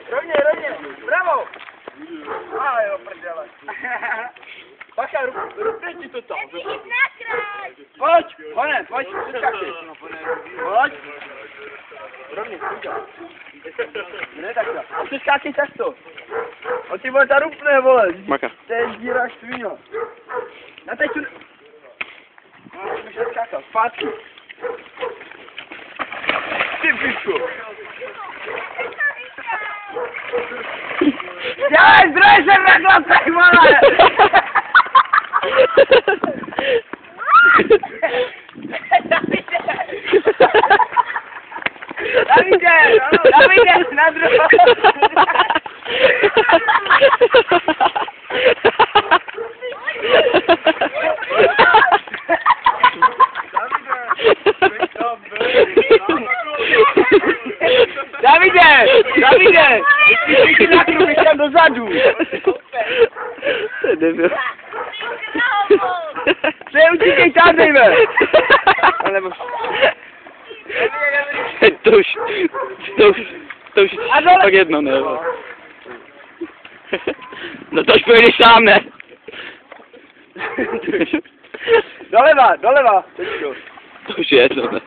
Rovně, bravo! A jo, prdele. Bacha, rupne ti to tam. Pojď, pojď, přeskákej. Pojď. Rovně, pojď. Ne takhle. Přeskákej takto. On ti vole zarupne, vole. Maka. To je díra štvino. Na teď tu... No, už neskákal. Zpátky. Ty pičku. Dělej, zdroj jsem na klapech, vole! Davide, na druhou! Davide! Ty na kruh, ještě tam dozadu! To je debil. Co je utíkej tam, dejme! Alebo... To už tak jedno, ne? No to už pojedeš sám, ne? Doleva! To už je jedno, ne?